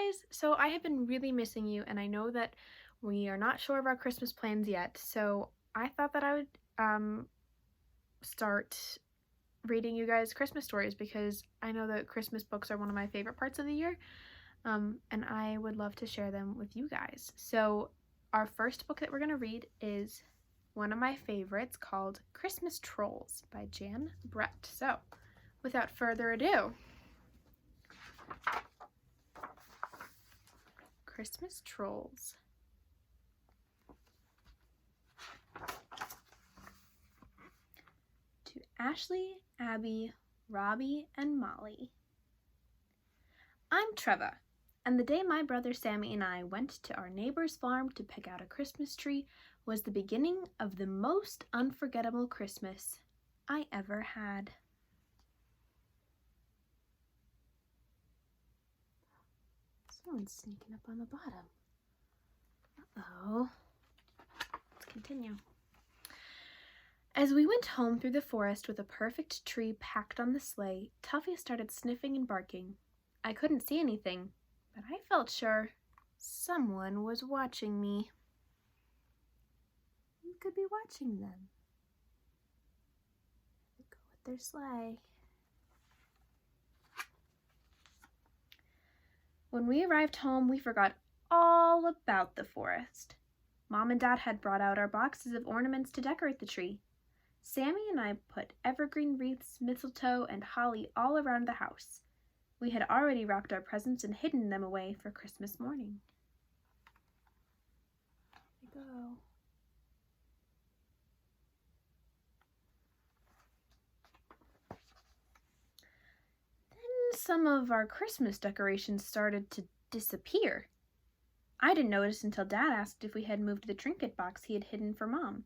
guys! So I have been really missing you, and I know that we are not sure of our Christmas plans yet, so I thought that I would start reading you guys Christmas stories because I know that Christmas books are one of my favorite parts of the year, and I would love to share them with you guys. So our first book that we're going to read is one of my favorites called Christmas Trolls by Jan Brett. So without further ado, Christmas Trolls. To Ashley, Abby, Robbie, and Molly. I'm Treva, and the day my brother Sammy and I went to our neighbor's farm to pick out a Christmas tree was the beginning of the most unforgettable Christmas I ever had. Someone's sneaking up on the bottom. Uh-oh. Let's continue. As we went home through the forest with a perfect tree packed on the sleigh, Tuffy started sniffing and barking. I couldn't see anything, but I felt sure someone was watching me. Who could be watching them? They go with their sleigh. When we arrived home, we forgot all about the forest. Mom and Dad had brought out our boxes of ornaments to decorate the tree. Sammy and I put evergreen wreaths, mistletoe, and holly all around the house. We had already wrapped our presents and hidden them away for Christmas morning. There we go. Then some of our Christmas decorations started to disappear. I didn't notice until Dad asked if we had moved the trinket box he had hidden for Mom.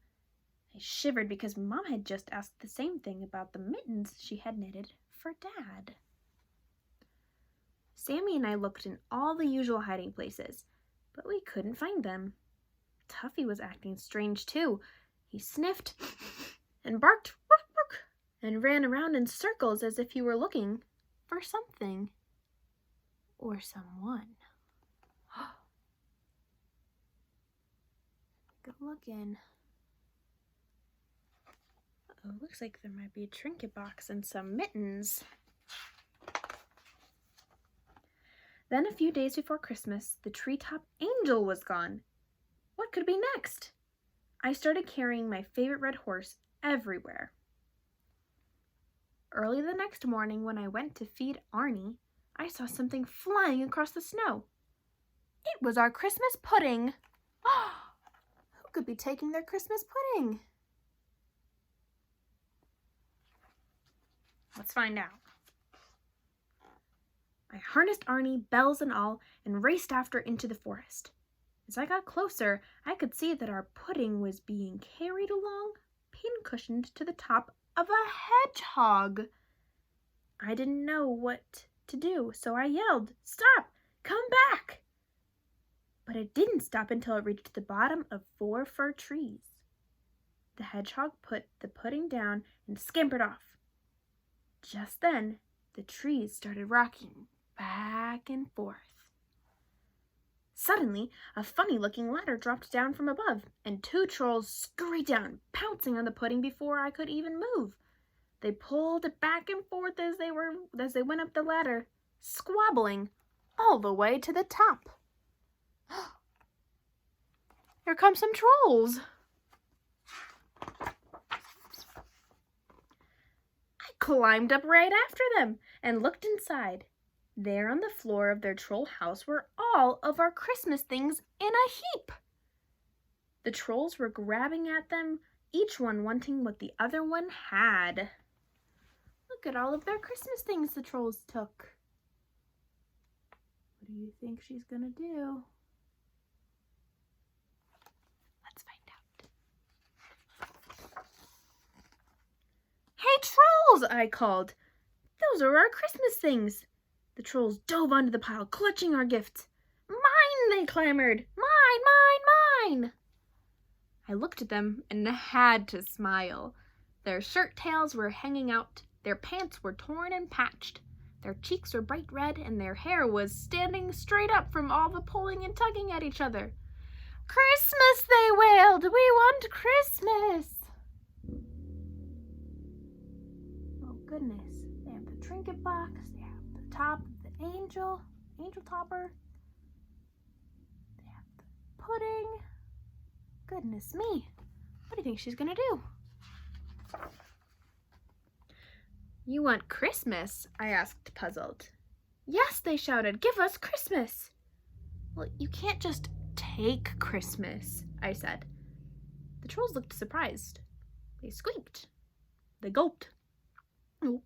I shivered because Mom had just asked the same thing about the mittens she had knitted for Dad. Sammy and I looked in all the usual hiding places, but we couldn't find them. Tuffy was acting strange too. He sniffed and barked and ran around in circles as if he were looking for something or someone. Good looking. Oh, looks like there might be a trinket box and some mittens. Then a few days before Christmas, the treetop angel was gone. What could be next? I started carrying my favorite red horse everywhere. Early the next morning, when I went to feed Arnie, I saw something flying across the snow. It was our Christmas pudding. Who could be taking their Christmas pudding? Let's find out. I harnessed Arnie, bells and all, and raced after into the forest. As I got closer, I could see that our pudding was being carried along, pin-cushioned to the top of a hedgehog. I didn't know what to do, so I yelled, "Stop! Come back!" But it didn't stop until it reached the bottom of 4 fir trees. The hedgehog put the pudding down and scampered off. Just then, the trees started rocking back and forth. Suddenly, a funny-looking ladder dropped down from above, and 2 trolls scurried down, pouncing on the pudding before I could even move. They pulled it back and forth as they went up the ladder, squabbling all the way to the top. Here come some trolls. I climbed up right after them and looked inside. There on the floor of their troll house were all of our Christmas things in a heap. The trolls were grabbing at them, each one wanting what the other one had. Look at all of their Christmas things the trolls took. What do you think she's gonna do? Let's find out. Hey, trolls! I called. Those are our Christmas things. The trolls dove onto the pile, clutching our gifts. Mine, they clamored. Mine, mine, mine. I looked at them and had to smile. Their shirt tails were hanging out. Their pants were torn and patched. Their cheeks were bright red, and their hair was standing straight up from all the pulling and tugging at each other. "Christmas," they wailed. "We want Christmas." Oh, goodness. They have the trinket box. They have the top of the angel topper. They have the pudding. Goodness me. What do you think she's going to do? "You want Christmas?" I asked, puzzled. "Yes," they shouted. "Give us Christmas." "Well, you can't just take Christmas," I said. The trolls looked surprised. They squeaked. They gulped. Oh.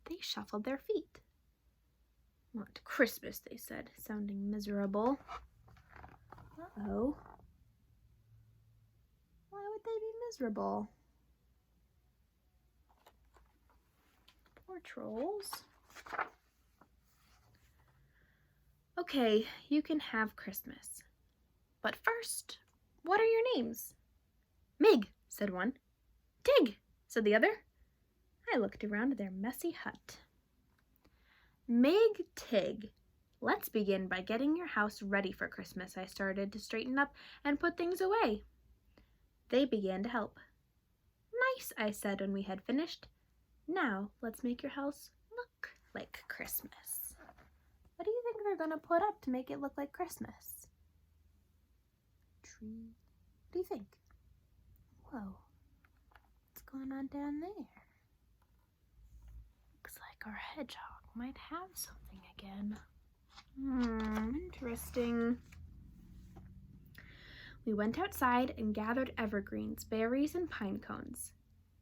They shuffled their feet. "Want Christmas," they said, sounding miserable. Uh-oh. Why would they be miserable? Poor trolls. "Okay, you can have Christmas. But first, what are your names?" "Mig," said one. "Tig," said the other. I looked around their messy hut. "Mig, Tig, let's begin by getting your house ready for Christmas," I started to straighten up and put things away. They began to help. "Nice," I said when we had finished. "Now let's make your house look like Christmas." What do you think they're going to put up to make it look like Christmas? Tree. What do you think? Whoa. What's going on down there? Looks like our hedgehog might have something again. Interesting. We went outside and gathered evergreens, berries, and pine cones.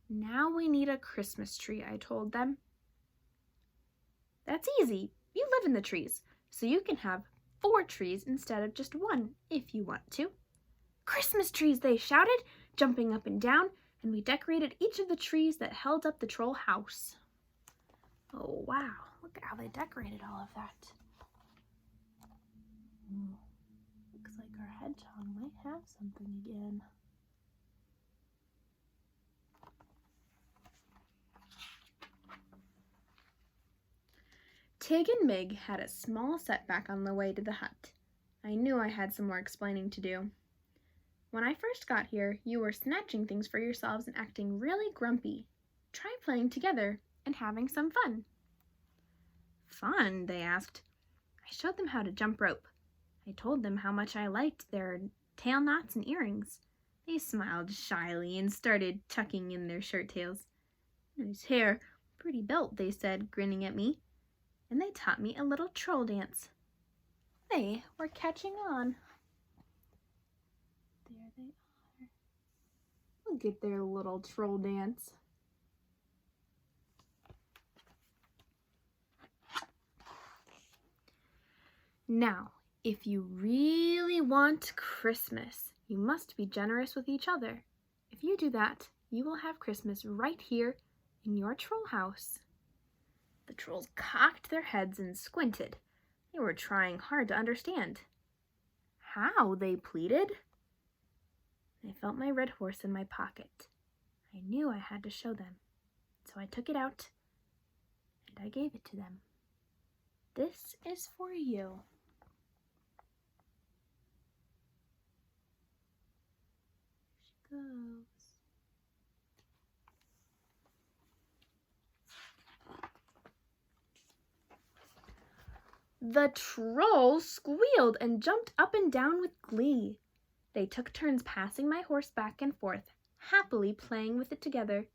"Now we need a Christmas tree," I told them. "That's easy. You live in the trees, so you can have 4 trees instead of just 1 if you want to." "Christmas trees," they shouted, jumping up and down, and we decorated each of the trees that held up the troll house. Oh, wow. Look at how they decorated all of that. Looks like our hedgehog might have something again. Tig and Mig had a small setback on the way to the hut. I knew I had some more explaining to do. "When I first got here, you were snatching things for yourselves and acting really grumpy. Try playing together and having some fun." "Fun?" they asked. I showed them how to jump rope. I told them how much I liked their tail knots and earrings. They smiled shyly and started tucking in their shirt tails. "Nice hair, pretty belt," they said, grinning at me. And they taught me a little troll dance. They were catching on. There they are. Look at their little troll dance. Now, if you really want Christmas, you must be generous with each other. If you do that, you will have Christmas right here in your troll house. The trolls cocked their heads and squinted. They were trying hard to understand. "How?" they pleaded. I felt my red horse in my pocket. I knew I had to show them, so I took it out and I gave it to them. "This is for you." There she goes. The trolls squealed and jumped up and down with glee. They took turns passing my horse back and forth, happily playing with it together. It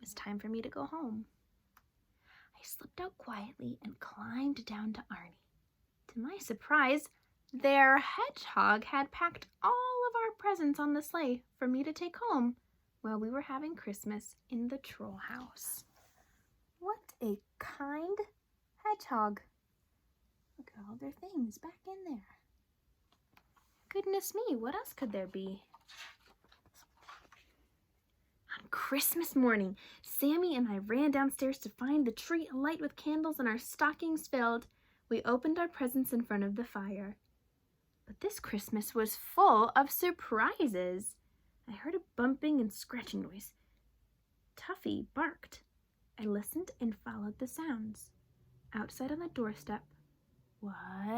was time for me to go home. I slipped out quietly and climbed down to Arnie. To my surprise, their hedgehog had packed all of our presents on the sleigh for me to take home while we were having Christmas in the troll house. What a kind hedgehog. Look at all their things back in there. Goodness me, what else could there be? On Christmas morning, Sammy and I ran downstairs to find the tree alight with candles and our stockings filled. We opened our presents in front of the fire. But this Christmas was full of surprises. I heard a bumping and scratching noise. Tuffy barked. I listened and followed the sounds. Outside on the doorstep was... What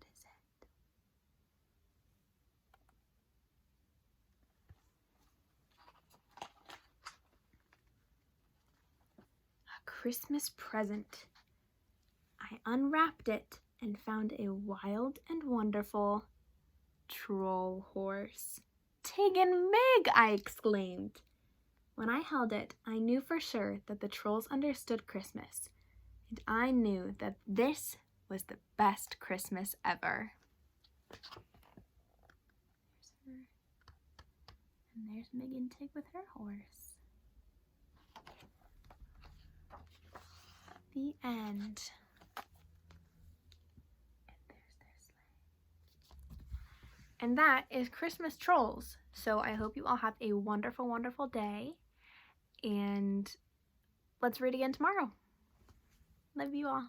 is it? A Christmas present. I unwrapped it and found a wild and wonderful troll horse. Tig and Mig, I exclaimed. When I held it, I knew for sure that the trolls understood Christmas, and I knew that this was the best Christmas ever. There's her. And there's Mig and Tig with her horse. The end. And that is Christmas Trolls. So I hope you all have a wonderful, wonderful day. And let's read again tomorrow. Love you all.